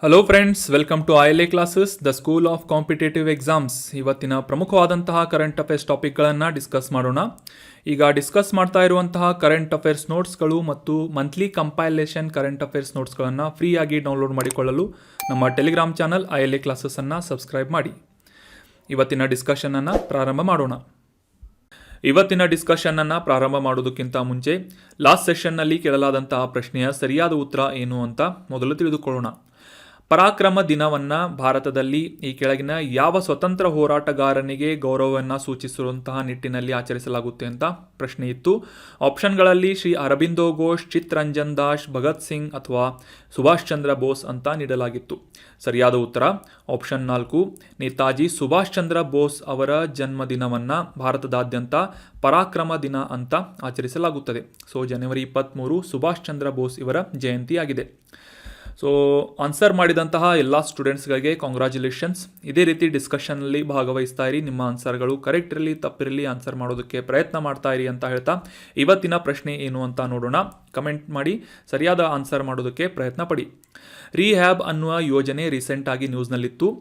Hello friends, welcome to I L A classes, the school of competitive exams. ಇವತ್ತಿನ ಪ್ರಮುಖವಾದಂತಹ current affairs ಟಾಪಿಕ್ಗಳನ್ನು discuss ಮಾಡೋಣ. ಈಗ discuss ಮಾಡ್ತಾ ಇರುವಂತಹ ಕರೆಂಟ್ ಅಫೇರ್ಸ್ ನೋಟ್ಸ್ಗಳು ಮತ್ತು ಮಂತ್ಲಿ ಕಂಪೈಲೇಷನ್ ಕರೆಂಟ್ ಅಫೇರ್ಸ್ ನೋಟ್ಸ್ಗಳನ್ನು ಫ್ರೀಯಾಗಿ ಡೌನ್ಲೋಡ್ ಮಾಡಿಕೊಳ್ಳಲು ನಮ್ಮ Telegram channel I L A ಕ್ಲಾಸಸ್ಸನ್ನು ಸಬ್ಸ್ಕ್ರೈಬ್ ಮಾಡಿ. ಇವತ್ತಿನ ಡಿಸ್ಕಷನನ್ನು ಪ್ರಾರಂಭ ಮಾಡೋಣ. ಇವತ್ತಿನ ಡಿಸ್ಕಷನನ್ನು ಪ್ರಾರಂಭ ಮಾಡೋದಕ್ಕಿಂತ ಮುಂಚೆ ಲಾಸ್ಟ್ ಸೆಷನ್ನಲ್ಲಿ ಕೇಳಲಾದಂತಹ ಪ್ರಶ್ನೆಯ ಸರಿಯಾದ ಉತ್ತರ ಏನು ಅಂತ ಮೊದಲು ತಿಳಿದುಕೊಳ್ಳೋಣ. ಪರಾಕ್ರಮ ದಿನವನ್ನು ಭಾರತದಲ್ಲಿ ಈ ಕೆಳಗಿನ ಯಾವ ಸ್ವತಂತ್ರ ಹೋರಾಟಗಾರನಿಗೆ ಗೌರವವನ್ನು ಸೂಚಿಸುವಂತಹ ನಿಟ್ಟಿನಲ್ಲಿ ಆಚರಿಸಲಾಗುತ್ತೆ ಅಂತ ಪ್ರಶ್ನೆ ಇತ್ತು. ಆಪ್ಷನ್ಗಳಲ್ಲಿ ಶ್ರೀ ಅರಬಿಂದೋ ಘೋಷ್, ಚಿತ್ತರಂಜನ್ ದಾಸ್, ಭಗತ್ ಸಿಂಗ್ ಅಥವಾ ಸುಭಾಷ್ ಚಂದ್ರ ಬೋಸ್ ಅಂತ ನೀಡಲಾಗಿತ್ತು. ಸರಿಯಾದ ಉತ್ತರ ಆಪ್ಷನ್ 4, ನೇತಾಜಿ ಸುಭಾಷ್ ಚಂದ್ರ ಬೋಸ್ ಅವರ ಜನ್ಮದಿನವನ್ನು ಭಾರತದಾದ್ಯಂತ ಪರಾಕ್ರಮ ದಿನ ಅಂತ ಆಚರಿಸಲಾಗುತ್ತದೆ. ಜನವರಿ 23 ಸುಭಾಷ್ ಚಂದ್ರ ಬೋಸ್ ಇವರ ಜಯಂತಿಯಾಗಿದೆ. ಆನ್ಸರ್ ಮಾಡಿದಂತಹ ಎಲ್ಲ ಸ್ಟೂಡೆಂಟ್ಸ್ಗಳಿಗೆ ಕಾಂಗ್ರ್ಯಾಚುಲೇಷನ್ಸ್. ಇದೇ ರೀತಿ ಡಿಸ್ಕಷನ್ನಲ್ಲಿ ಭಾಗವಹಿಸ್ತಾ ಇರಿ. ನಿಮ್ಮ ಆನ್ಸರ್ಗಳು ಕರೆಕ್ಟ್ ಇರಲಿ ತಪ್ಪಿರಲಿ ಆನ್ಸರ್ ಮಾಡೋದಕ್ಕೆ ಪ್ರಯತ್ನ ಮಾಡ್ತಾ ಇರಿ ಅಂತ ಹೇಳ್ತಾ ಇವತ್ತಿನ ಪ್ರಶ್ನೆ ಏನು ಅಂತ ನೋಡೋಣ. ಕಮೆಂಟ್ ಮಾಡಿ ಸರಿಯಾದ ಆನ್ಸರ್ ಮಾಡೋದಕ್ಕೆ ಪ್ರಯತ್ನ ಪಡಿ. ರೀಹ್ಯಾಬ್ ಅನ್ನುವ ಯೋಜನೆ ರೀಸೆಂಟಾಗಿ ನ್ಯೂಸ್ನಲ್ಲಿತ್ತು.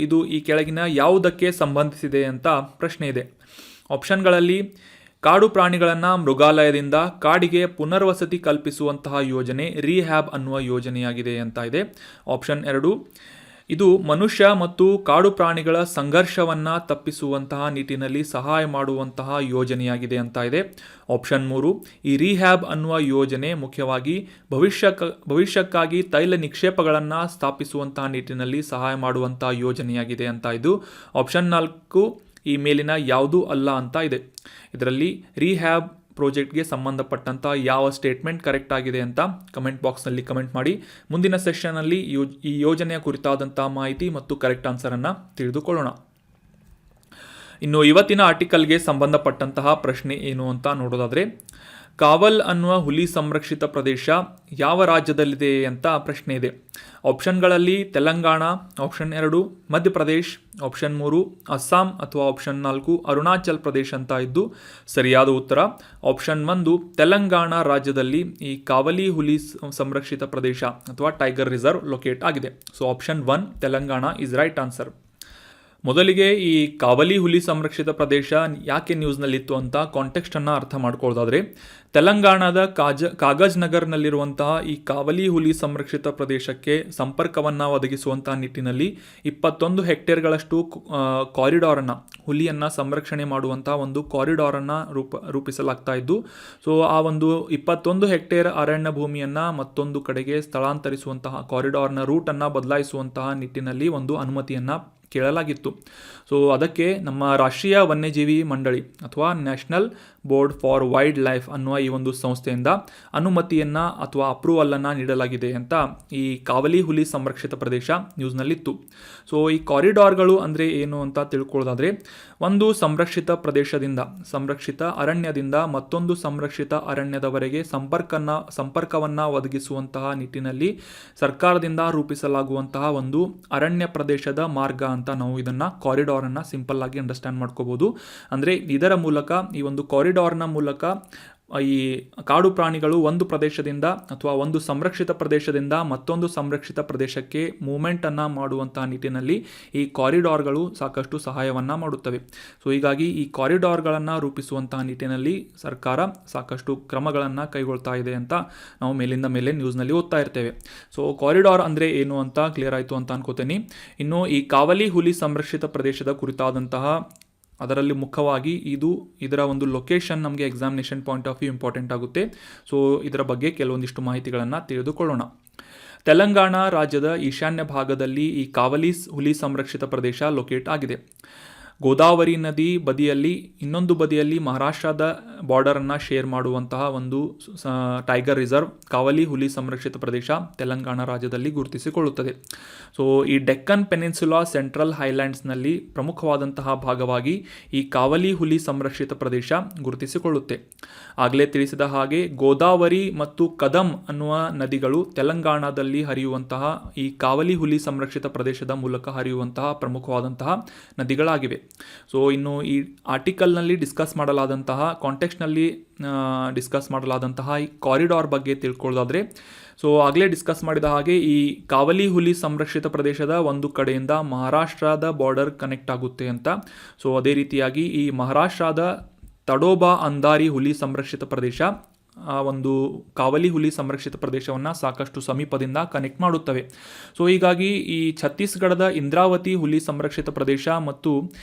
ಇದು ಈ ಕೆಳಗಿನ ಯಾವುದಕ್ಕೆ ಸಂಬಂಧಿಸಿದೆ ಅಂತ ಪ್ರಶ್ನೆ ಇದೆ. ಆಪ್ಷನ್ಗಳಲ್ಲಿ ಕಾಡು ಪ್ರಾಣಿಗಳನ್ನು ಮೃಗಾಲಯದಿಂದ ಕಾಡಿಗೆ ಪುನರ್ವಸತಿ ಕಲ್ಪಿಸುವಂತಹ ಯೋಜನೆ ರೀಹ್ಯಾಬ್ ಅನ್ನುವ ಯೋಜನೆಯಾಗಿದೆ ಅಂತ ಇದೆ. ಆಪ್ಷನ್ 2, ಇದು ಮನುಷ್ಯ ಮತ್ತು ಕಾಡು ಪ್ರಾಣಿಗಳ ಸಂಘರ್ಷವನ್ನು ತಪ್ಪಿಸುವಂತಹ ನಿಟ್ಟಿನಲ್ಲಿ ಸಹಾಯ ಮಾಡುವಂತಹ ಯೋಜನೆಯಾಗಿದೆ ಅಂತ ಇದೆ. ಆಪ್ಷನ್ 3, ಈ ರೀಹ್ಯಾಬ್ ಅನ್ನುವ ಯೋಜನೆ ಮುಖ್ಯವಾಗಿ ಭವಿಷ್ಯಕ್ಕಾಗಿ ತೈಲ ನಿಕ್ಷೇಪಗಳನ್ನು ಸ್ಥಾಪಿಸುವಂತಹ ನಿಟ್ಟಿನಲ್ಲಿ ಸಹಾಯ ಮಾಡುವಂತಹ ಯೋಜನೆಯಾಗಿದೆ ಅಂತ ಇದು. ಆಪ್ಷನ್ 4, ಈ ಮೇಲಿನ ಯಾವುದೂ ಅಲ್ಲ ಅಂತ ಇದೆ. ಇದರಲ್ಲಿ ರೀಹ್ಯಾಬ್ ಪ್ರಾಜೆಕ್ಟ್ಗೆ ಸಂಬಂಧಪಟ್ಟಂಥ ಯಾವ ಸ್ಟೇಟ್ಮೆಂಟ್ ಕರೆಕ್ಟ್ ಆಗಿದೆ ಅಂತ ಕಮೆಂಟ್ ಬಾಕ್ಸ್ನಲ್ಲಿ ಕಮೆಂಟ್ ಮಾಡಿ. ಮುಂದಿನ ಸೆಷನ್ನಲ್ಲಿ ಈ ಯೋಜನೆಯ ಕುರಿತಾದಂಥ ಮಾಹಿತಿ ಮತ್ತು ಕರೆಕ್ಟ್ ಆನ್ಸರನ್ನು ತಿಳಿದುಕೊಳ್ಳೋಣ. ಇನ್ನು ಇವತ್ತಿನ ಆರ್ಟಿಕಲ್ಗೆ ಸಂಬಂಧಪಟ್ಟಂತಹ ಪ್ರಶ್ನೆ ಏನು ಅಂತ ನೋಡೋದಾದರೆ, ಕಾವಲ್ ಅನ್ನುವ ಹುಲಿ ಸಂರಕ್ಷಿತ ಪ್ರದೇಶ ಯಾವ ರಾಜ್ಯದಲ್ಲಿದೆ ಅಂತ ಪ್ರಶ್ನೆ ಇದೆ. ಆಪ್ಷನ್ಗಳಲ್ಲಿ ತೆಲಂಗಾಣ, ಆಪ್ಷನ್ 2 ಮಧ್ಯಪ್ರದೇಶ್, ಆಪ್ಷನ್ 3 ಅಸ್ಸಾಂ ಅಥವಾ ಆಪ್ಷನ್ 4 ಅರುಣಾಚಲ್ ಪ್ರದೇಶ್ ಅಂತ ಇದ್ದು ಸರಿಯಾದ ಉತ್ತರ ಆಪ್ಷನ್ 1 ತೆಲಂಗಾಣ ರಾಜ್ಯದಲ್ಲಿ ಈ ಕಾವಲಿ ಹುಲಿ ಸಂರಕ್ಷಿತ ಪ್ರದೇಶ ಅಥವಾ ಟೈಗರ್ ರಿಸರ್ವ್ ಲೊಕೇಟ್ ಆಗಿದೆ. Option 1 Telangana is right answer. ಮೊದಲಿಗೆ ಈ ಕಾವಲಿ ಹುಲಿ ಸಂರಕ್ಷಿತ ಪ್ರದೇಶ ಯಾಕೆ ನ್ಯೂಸ್ನಲ್ಲಿತ್ತು ಅಂತ ಕಾಂಟೆಕ್ಸ್ಟನ್ನು ಅರ್ಥ ಮಾಡ್ಕೊಳ್ಳೋದಾದರೆ, ತೆಲಂಗಾಣದ ಕಾಗಜ್ ನಗರ್ನಲ್ಲಿರುವಂತಹ ಈ ಕಾವಲಿ ಹುಲಿ ಸಂರಕ್ಷಿತ ಪ್ರದೇಶಕ್ಕೆ ಸಂಪರ್ಕವನ್ನು ಒದಗಿಸುವಂತಹ ನಿಟ್ಟಿನಲ್ಲಿ 21 ಹೆಕ್ಟೇರ್ಗಳಷ್ಟು ಕಾರಿಡಾರನ್ನು, ಹುಲಿಯನ್ನು ಸಂರಕ್ಷಣೆ ಮಾಡುವಂತಹ ಒಂದು ಕಾರಿಡಾರನ್ನು ರೂಪಿಸಲಾಗ್ತಾ ಇದ್ದು, ಆ ಒಂದು 21 ಹೆಕ್ಟೇರ್ ಅರಣ್ಯ ಭೂಮಿಯನ್ನು ಮತ್ತೊಂದು ಕಡೆಗೆ ಸ್ಥಳಾಂತರಿಸುವಂತಹ ಕಾರಿಡಾರ್ನ ರೂಟನ್ನು ಬದಲಾಯಿಸುವಂತಹ ನಿಟ್ಟಿನಲ್ಲಿ ಒಂದು ಅನುಮತಿಯನ್ನು ಕೇಳಲಾಗಿತ್ತು. ಅದಕ್ಕೆ ನಮ್ಮ ರಾಷ್ಟ್ರೀಯ ವನ್ಯಜೀವಿ ಮಂಡಳಿ ಅಥವಾ national board for wild life ಅನ್ನುವ ಈ ಒಂದು ಸಂಸ್ಥೆಯಿಂದ ಅನುಮತಿಯನ್ನು ಅಥವಾ ಅಪ್ರೂವಲನ್ನು ನೀಡಲಾಗಿದೆ ಅಂತ ಈ ಕಾವಲಿ ಹುಲಿ ಸಂರಕ್ಷಿತ ಪ್ರದೇಶ ನ್ಯೂಸ್ನಲ್ಲಿತ್ತು. ಈ ಕಾರಿಡಾರ್ಗಳು ಅಂದರೆ ಏನು ಅಂತ ತಿಳ್ಕೊಳ್ಳೋದಾದರೆ, ಒಂದು ಸಂರಕ್ಷಿತ ಪ್ರದೇಶದಿಂದ, ಸಂರಕ್ಷಿತ ಅರಣ್ಯದಿಂದ ಮತ್ತೊಂದು ಸಂರಕ್ಷಿತ ಅರಣ್ಯದವರೆಗೆ ಸಂಪರ್ಕವನ್ನು ಒದಗಿಸುವಂತಹ ನಿಟ್ಟಿನಲ್ಲಿ ಸರ್ಕಾರದಿಂದ ರೂಪಿಸಲಾಗುವಂತಹ ಒಂದು ಅರಣ್ಯ ಪ್ರದೇಶದ ಮಾರ್ಗ ಅಂತ ನಾವು ಇದನ್ನು ಕಾರಿಡಾರನ್ನು ಸಿಂಪಲ್ ಆಗಿ ಅಂಡರ್ಸ್ಟ್ಯಾಂಡ್ ಮಾಡ್ಕೋಬಹುದು. ಅಂದರೆ ಇದರ ಮೂಲಕ, ಈ ಒಂದು ಕಾರಿಡಾರ್ನ ಮೂಲಕ ಈ ಕಾಡು ಪ್ರಾಣಿಗಳು ಒಂದು ಪ್ರದೇಶದಿಂದ ಅಥವಾ ಒಂದು ಸಂರಕ್ಷಿತ ಪ್ರದೇಶದಿಂದ ಮತ್ತೊಂದು ಸಂರಕ್ಷಿತ ಪ್ರದೇಶಕ್ಕೆ ಮೂವ್ಮೆಂಟನ್ನು ಮಾಡುವಂತಹ ನಿಟ್ಟಿನಲ್ಲಿ ಈ ಕಾರಿಡಾರ್ಗಳು ಸಾಕಷ್ಟು ಸಹಾಯವನ್ನು ಮಾಡುತ್ತವೆ. ಹೀಗಾಗಿ ಈ ಕಾರಿಡಾರ್ಗಳನ್ನು ರೂಪಿಸುವಂತಹ ನಿಟ್ಟಿನಲ್ಲಿ ಸರ್ಕಾರ ಸಾಕಷ್ಟು ಕ್ರಮಗಳನ್ನು ಕೈಗೊಳ್ತಾ ಇದೆ ಅಂತ ನಾವು ಮೇಲಿಂದ ಮೇಲೆ ನ್ಯೂಸ್ನಲ್ಲಿ ಓದ್ತಾ ಇರ್ತೇವೆ. ಕಾರಿಡಾರ್ ಅಂದರೆ ಏನು ಅಂತ ಕ್ಲಿಯರ್ ಆಯಿತು ಅಂತ ಅನ್ಕೋತೀನಿ. ಇನ್ನು ಈ ಕಾವಲಿ ಹುಲಿ ಸಂರಕ್ಷಿತ ಪ್ರದೇಶದ ಕುರಿತಾದಂತಹ ಅದರಲ್ಲಿ ಮುಖ್ಯವಾಗಿ ಇದರ ಒಂದು ಲೊಕೇಶನ್ ನಮಗೆ examination point of view important ಆಗುತ್ತೆ. ಇದರ ಬಗ್ಗೆ ಕೆಲವೊಂದಿಷ್ಟು ಮಾಹಿತಿಗಳನ್ನು ತಿಳಿದುಕೊಳ್ಳೋಣ. ತೆಲಂಗಾಣ ರಾಜ್ಯದ ಈಶಾನ್ಯ ಭಾಗದಲ್ಲಿ ಈ ಕಾವಲಿ ಹುಲಿ ಸಂರಕ್ಷಿತ ಪ್ರದೇಶ ಲೊಕೇಟ್ ಆಗಿದೆ. ಗೋದಾವರಿ ನದಿ ಬದಿಯಲ್ಲಿ, ಇನ್ನೊಂದು ಬದಿಯಲ್ಲಿ ಮಹಾರಾಷ್ಟ್ರದ ಬಾರ್ಡರನ್ನು ಶೇರ್ ಮಾಡುವಂತಹ ಒಂದು ಟೈಗರ್ ರಿಸರ್ವ್ ಕಾವಲಿ ಹುಲಿ ಸಂರಕ್ಷಿತ ಪ್ರದೇಶ ತೆಲಂಗಾಣ ರಾಜ್ಯದಲ್ಲಿ ಗುರುತಿಸಿಕೊಳ್ಳುತ್ತದೆ. ಈ ಡೆಕ್ಕನ್ ಪೆನಿನ್ಸುಲಾ ಸೆಂಟ್ರಲ್ ಹೈಲ್ಯಾಂಡ್ಸ್ನಲ್ಲಿ ಪ್ರಮುಖವಾದಂತಹ ಭಾಗವಾಗಿ ಈ ಕಾವಲಿ ಹುಲಿ ಸಂರಕ್ಷಿತ ಪ್ರದೇಶ ಗುರುತಿಸಿಕೊಳ್ಳುತ್ತೆ. ಆಗಲೇ ತಿಳಿಸಿದ ಹಾಗೆ ಗೋದಾವರಿ ಮತ್ತು ಕದಂ ಅನ್ನುವ ನದಿಗಳು ತೆಲಂಗಾಣದಲ್ಲಿ ಹರಿಯುವಂತಹ ಈ ಕಾವಲಿ ಹುಲಿ ಸಂರಕ್ಷಿತ ಪ್ರದೇಶದ ಮೂಲಕ ಹರಿಯುವಂತಹ ಪ್ರಮುಖವಾದಂತಹ ನದಿಗಳಾಗಿವೆ. ಇನ್ನು ಈ ಆರ್ಟಿಕಲ್ನಲ್ಲಿ ಡಿಸ್ಕಸ್ ಮಾಡಲಾದಂತಹ ಕಾಂಟೆಕ್ಸ್ಟ್ನಲ್ಲಿ ಡಿಸ್ಕಸ್ ಮಾಡಲಾದಂತಹ ಈ ಕಾರಿಡಾರ್ ಬಗ್ಗೆ ತಿಳ್ಕೊಳ್ಳೋದಾದರೆ, ಸೊ ಆಗಲೇ ಡಿಸ್ಕಸ್ ಮಾಡಿದ ಹಾಗೆ ಈ ಕಾವಲಿ ಹುಲಿ ಸಂರಕ್ಷಿತ ಪ್ರದೇಶದ ಒಂದು ಕಡೆಯಿಂದ ಮಹಾರಾಷ್ಟ್ರದ ಬಾರ್ಡರ್ ಕನೆಕ್ಟ್ ಆಗುತ್ತೆ ಅಂತ. ಸೊ ಅದೇ ರೀತಿಯಾಗಿ ಈ ಮಹಾರಾಷ್ಟ್ರದ ತಡೋಬಾ ಅಂದಾರಿ ಹುಲಿ ಸಂರಕ್ಷಿತ ಪ್ರದೇಶ ಒಂದು ಕಾವಲಿ ಹುಲಿ ಸಂರಕ್ಷಿತ ಪ್ರದೇಶವನ್ನು ಸಾಕಷ್ಟು ಸಮೀಪದಿಂದ ಕನೆಕ್ಟ್ ಮಾಡುತ್ತವೆ. ಸೊ ಹೀಗಾಗಿ ಈ ಛತ್ತೀಸ್ಗಢದ ಇಂದ್ರಾವತಿ ಹುಲಿ ಸಂರಕ್ಷಿತ ಪ್ರದೇಶ ಮತ್ತು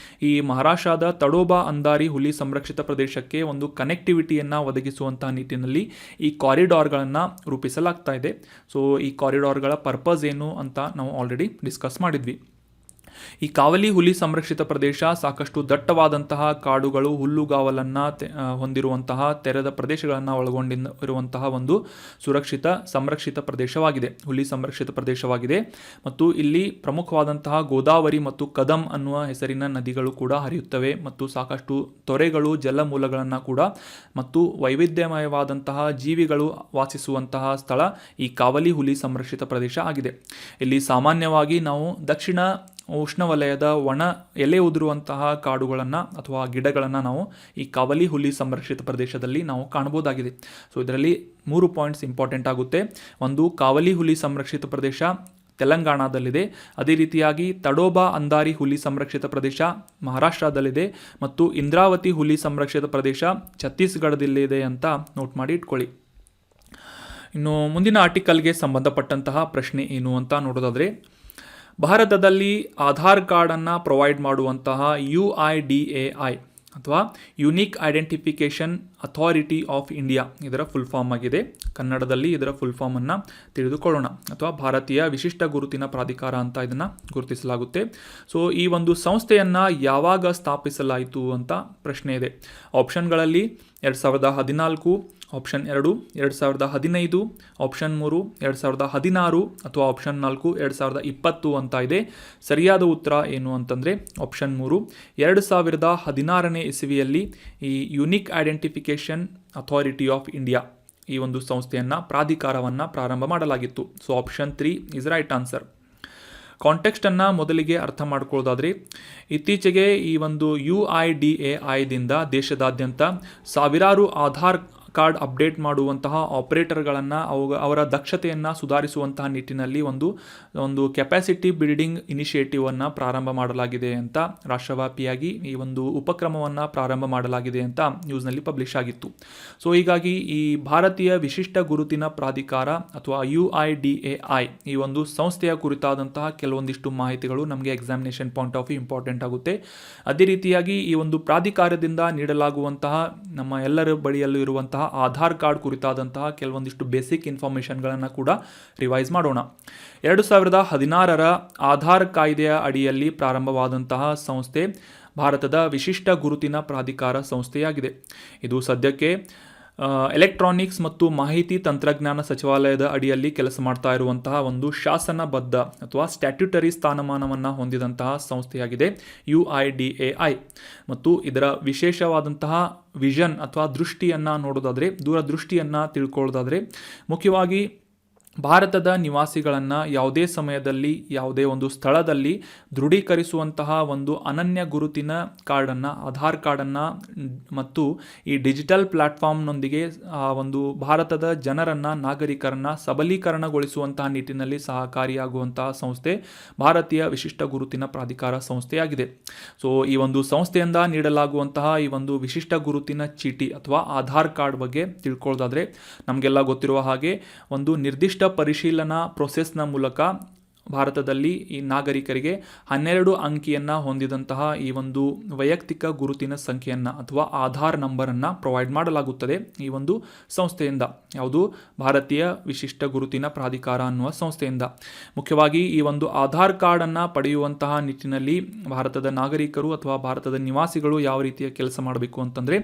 ಈ ಮಹಾರಾಷ್ಟ್ರದ ತಡೋಬಾ ಅಂದಾರಿ ಹುಲಿ ಸಂರಕ್ಷಿತ ಪ್ರದೇಶಕ್ಕೆ ಒಂದು ಕನೆಕ್ಟಿವಿಟಿಯನ್ನು ಒದಗಿಸುವಂತಹ ನಿಟ್ಟಿನಲ್ಲಿ ಈ ಕಾರಿಡಾರ್ಗಳನ್ನು ರೂಪಿಸಲಾಗ್ತಾ ಇದೆ. ಸೊ ಈ ಕಾರಿಡಾರ್ಗಳ ಪರ್ಪಸ್ ಏನು ಅಂತ ನಾವು ಆಲ್ರೆಡಿ ಡಿಸ್ಕಸ್ ಮಾಡಿದ್ವಿ. ಈ ಕಾವಲಿ ಹುಲಿ ಸಂರಕ್ಷಿತ ಪ್ರದೇಶ ಸಾಕಷ್ಟು ದಟ್ಟವಾದಂತಹ ಕಾಡುಗಳು, ಹುಲ್ಲುಗಾವಲನ್ನು ಹೊಂದಿರುವಂತಹ ತೆರೆದ ಪ್ರದೇಶಗಳನ್ನು ಒಳಗೊಂಡಿರುವಂತಹ ಒಂದು ಸಂರಕ್ಷಿತ ಪ್ರದೇಶವಾಗಿದೆ, ಹುಲಿ ಸಂರಕ್ಷಿತ ಪ್ರದೇಶವಾಗಿದೆ. ಮತ್ತು ಇಲ್ಲಿ ಪ್ರಮುಖವಾದಂತಹ ಗೋದಾವರಿ ಮತ್ತು ಕದಂ ಅನ್ನುವ ಹೆಸರಿನ ನದಿಗಳು ಕೂಡ ಹರಿಯುತ್ತವೆ ಮತ್ತು ಸಾಕಷ್ಟು ತೊರೆಗಳು, ಜಲಮೂಲಗಳನ್ನು ಕೂಡ ಮತ್ತು ವೈವಿಧ್ಯಮಯವಾದಂತಹ ಜೀವಿಗಳು ವಾಸಿಸುವಂತಹ ಸ್ಥಳ ಈ ಕಾವಲಿ ಹುಲಿ ಸಂರಕ್ಷಿತ ಪ್ರದೇಶ ಆಗಿದೆ. ಇಲ್ಲಿ ಸಾಮಾನ್ಯವಾಗಿ ನಾವು ದಕ್ಷಿಣ ಉಷ್ಣವಲಯದ ಒಣ ಎಲೆ ಉದುರುವಂತಹ ಕಾಡುಗಳನ್ನು ಅಥವಾ ಗಿಡಗಳನ್ನು ನಾವು ಈ ಕಾವಲಿ ಹುಲಿ ಸಂರಕ್ಷಿತ ಪ್ರದೇಶದಲ್ಲಿ ನಾವು ಕಾಣಬಹುದಾಗಿದೆ. ಸೊ ಇದರಲ್ಲಿ 3 ಪಾಯಿಂಟ್ಸ್ ಇಂಪಾರ್ಟೆಂಟ್ ಆಗುತ್ತೆ. ಒಂದು, ಕಾವಲಿ ಹುಲಿ ಸಂರಕ್ಷಿತ ಪ್ರದೇಶ ತೆಲಂಗಾಣದಲ್ಲಿದೆ. ಅದೇ ರೀತಿಯಾಗಿ ತಡೋಬಾ ಅಂದಾರಿ ಹುಲಿ ಸಂರಕ್ಷಿತ ಪ್ರದೇಶ ಮಹಾರಾಷ್ಟ್ರದಲ್ಲಿದೆ ಮತ್ತು ಇಂದ್ರಾವತಿ ಹುಲಿ ಸಂರಕ್ಷಿತ ಪ್ರದೇಶ ಛತ್ತೀಸ್ಗಢದಲ್ಲಿದೆ ಅಂತ ನೋಟ್ ಮಾಡಿ ಇಟ್ಕೊಳ್ಳಿ. ಇನ್ನು ಮುಂದಿನ ಆರ್ಟಿಕಲ್ಗೆ ಸಂಬಂಧಪಟ್ಟಂತಹ ಪ್ರಶ್ನೆ ಏನು ಅಂತ ನೋಡೋದಾದರೆ, ಭಾರತದಲ್ಲಿ ಆಧಾರ್ ಕಾರ್ಡನ್ನು ಪ್ರೊವೈಡ್ ಮಾಡುವಂತಹ UIDAI ಅಥವಾ unique identification authority of India ಇದರ ಫುಲ್ ಫಾರ್ಮ್ ಆಗಿದೆ. ಕನ್ನಡದಲ್ಲಿ ಇದರ ಫುಲ್ ಫಾರ್ಮನ್ನು ತಿಳಿದುಕೊಳ್ಳೋಣ. ಅಥವಾ ಭಾರತೀಯ ವಿಶಿಷ್ಟ ಗುರುತಿನ ಪ್ರಾಧಿಕಾರ ಅಂತ ಇದನ್ನು ಗುರುತಿಸಲಾಗುತ್ತೆ. ಸೊ ಈ ಒಂದು ಸಂಸ್ಥೆಯನ್ನು ಯಾವಾಗ ಸ್ಥಾಪಿಸಲಾಯಿತು ಅಂತ ಪ್ರಶ್ನೆ ಇದೆ. ಆಪ್ಷನ್ಗಳಲ್ಲಿ 2014, ಆಪ್ಷನ್ 2 2015, ಆಪ್ಷನ್ 3 2016 ಅಥವಾ ಆಪ್ಷನ್ 4 2020 ಅಂತ ಇದೆ. ಸರಿಯಾದ ಉತ್ತರ ಏನು ಅಂತಂದರೆ ಆಪ್ಷನ್ 3 2016ನೇ ಇಸವಿಯಲ್ಲಿ ಈ unique identification authority of India ಈ ಒಂದು ಸಂಸ್ಥೆಯನ್ನು ಪ್ರಾಧಿಕಾರವನ್ನು ಪ್ರಾರಂಭ ಮಾಡಲಾಗಿತ್ತು. So option 3 is right answer. ಕಾಂಟೆಕ್ಸ್ಟನ್ನು ಮೊದಲಿಗೆ ಅರ್ಥ ಮಾಡ್ಕೊಳ್ಳೋದಾದರೆ, ಇತ್ತೀಚೆಗೆ ಈ ಒಂದು UIDAIದಿಂದ ದೇಶದಾದ್ಯಂತ ಸಾವಿರಾರು ಆಧಾರ್ ಕಾರ್ಡ್ ಅಪ್ಡೇಟ್ ಮಾಡುವಂತಹ ಆಪರೇಟರ್ಗಳನ್ನು ಅವರ ದಕ್ಷತೆಯನ್ನು ಸುಧಾರಿಸುವಂತಹ ನಿಟ್ಟಿನಲ್ಲಿ ಒಂದು ಕೆಪಾಸಿಟಿ ಬಿಲ್ಡಿಂಗ್ ಇನಿಷಿಯೇಟಿವನ್ನು ಪ್ರಾರಂಭ ಮಾಡಲಾಗಿದೆ ಅಂತ ರಾಷ್ಟ್ರವ್ಯಾಪಿಯಾಗಿ ಈ ಒಂದು ಉಪಕ್ರಮವನ್ನು ಪ್ರಾರಂಭ ಮಾಡಲಾಗಿದೆ ಅಂತ ನ್ಯೂಸ್ನಲ್ಲಿ ಪಬ್ಲಿಷ್ ಆಗಿತ್ತು. ಸೊ ಹೀಗಾಗಿ ಈ ಭಾರತೀಯ ವಿಶಿಷ್ಟ ಗುರುತಿನ ಪ್ರಾಧಿಕಾರ ಅಥವಾ UIDAI ಈ ಒಂದು ಸಂಸ್ಥೆಯ ಕುರಿತಾದಂತಹ ಕೆಲವೊಂದಿಷ್ಟು ಮಾಹಿತಿಗಳು ನಮಗೆ examination point of view important ಆಗುತ್ತೆ. ಅದೇ ರೀತಿಯಾಗಿ ಈ ಒಂದು ಪ್ರಾಧಿಕಾರದಿಂದ ನೀಡಲಾಗುವಂತಹ ನಮ್ಮ ಎಲ್ಲರ ಬಳಿಯಲ್ಲೂ ಇರುವಂತಹ ಆಧಾರ್ ಕಾರ್ಡ್ ಕುರಿತಾದಂತಹ ಕೆಲವೊಂದಿಷ್ಟು ಬೇಸಿಕ್ ಇನ್ಫಾರ್ಮೇಷನ್ಗಳನ್ನು ಕೂಡ ರಿವೈಸ್ ಮಾಡೋಣ. 2016ರ ಆಧಾರ್ ಕಾಯ್ದೆಯ ಅಡಿಯಲ್ಲಿ ಪ್ರಾರಂಭವಾದಂತಹ ಸಂಸ್ಥೆ ಭಾರತದ ವಿಶಿಷ್ಟ ಗುರುತಿನ ಪ್ರಾಧಿಕಾರ ಸಂಸ್ಥೆಯಾಗಿದೆ. ಇದು ಸದ್ಯಕ್ಕೆ ಎಲೆಕ್ಟ್ರಾನಿಕ್ಸ್ ಮತ್ತು ಮಾಹಿತಿ ತಂತ್ರಜ್ಞಾನ ಸಚಿವಾಲಯದ ಅಡಿಯಲ್ಲಿ ಕೆಲಸ ಮಾಡ್ತಾ ಇರುವಂತಹ ಒಂದು ಶಾಸನಬದ್ಧ ಅಥವಾ ಸ್ಟ್ಯಾಟ್ಯೂಟರಿ ಸ್ಥಾನಮಾನವನ್ನು ಹೊಂದಿದಂತಹ ಸಂಸ್ಥೆಯಾಗಿದೆ UIDAI. ಮತ್ತು ಇದರ ವಿಶೇಷವಾದಂತಹ ವಿಷನ್ ಅಥವಾ ದೃಷ್ಟಿಯನ್ನು ನೋಡೋದಾದರೆ, ದೂರದೃಷ್ಟಿಯನ್ನು ತಿಳ್ಕೊಳ್ಳೋದಾದರೆ, ಮುಖ್ಯವಾಗಿ ಭಾರತದ ನಿವಾಸಿಗಳನ್ನು ಯಾವುದೇ ಸಮಯದಲ್ಲಿ ಯಾವುದೇ ಒಂದು ಸ್ಥಳದಲ್ಲಿ ದೃಢೀಕರಿಸುವಂತಹ ಒಂದು ಅನನ್ಯ ಗುರುತಿನ ಕಾರ್ಡನ್ನು, ಆಧಾರ್ ಕಾರ್ಡನ್ನು ಮತ್ತು ಈ ಡಿಜಿಟಲ್ ಪ್ಲ್ಯಾಟ್ಫಾರ್ಮ್ನೊಂದಿಗೆ ಒಂದು ಭಾರತದ ಜನರನ್ನು, ನಾಗರಿಕರನ್ನು ಸಬಲೀಕರಣಗೊಳಿಸುವಂತಹ ನಿಟ್ಟಿನಲ್ಲಿ ಸಹಕಾರಿಯಾಗುವಂತಹ ಸಂಸ್ಥೆ ಭಾರತೀಯ ವಿಶಿಷ್ಟ ಗುರುತಿನ ಪ್ರಾಧಿಕಾರ ಸಂಸ್ಥೆಯಾಗಿದೆ. ಸೊ ಈ ಒಂದು ಸಂಸ್ಥೆಯಿಂದ ನೀಡಲಾಗುವಂತಹ ಈ ಒಂದು ವಿಶಿಷ್ಟ ಗುರುತಿನ ಚೀಟಿ ಅಥವಾ ಆಧಾರ್ ಕಾರ್ಡ್ ಬಗ್ಗೆ ತಿಳ್ಕೊಳ್ಳೋದಾದರೆ, ನಮಗೆಲ್ಲ ಗೊತ್ತಿರುವ ಹಾಗೆ ಒಂದು ನಿರ್ದಿಷ್ಟ ಪರಿಶೀಲನಾ ಪ್ರೊಸೆಸ್ನ ಮೂಲಕ ಭಾರತದಲ್ಲಿ ಈ ನಾಗರಿಕರಿಗೆ 12 ಅಂಕಿಯನ್ನು ಹೊಂದಿದಂತಹ ಈ ಒಂದು ವೈಯಕ್ತಿಕ ಗುರುತಿನ ಸಂಖ್ಯೆಯನ್ನು ಅಥವಾ ಆಧಾರ್ ನಂಬರನ್ನು ಪ್ರೊವೈಡ್ ಮಾಡಲಾಗುತ್ತದೆ ಈ ಒಂದು ಸಂಸ್ಥೆಯಿಂದ. ಯಾವುದು? ಭಾರತೀಯ ವಿಶಿಷ್ಟ ಗುರುತಿನ ಪ್ರಾಧಿಕಾರ ಅನ್ನುವ ಸಂಸ್ಥೆಯಿಂದ. ಮುಖ್ಯವಾಗಿ ಈ ಒಂದು ಆಧಾರ್ ಕಾರ್ಡನ್ನು ಪಡೆಯುವಂತಹ ನಿಟ್ಟಿನಲ್ಲಿ ಭಾರತದ ನಾಗರಿಕರು ಅಥವಾ ಭಾರತದ ನಿವಾಸಿಗಳು ಯಾವ ರೀತಿಯ ಕೆಲಸ ಮಾಡಬೇಕು ಅಂತಂದರೆ,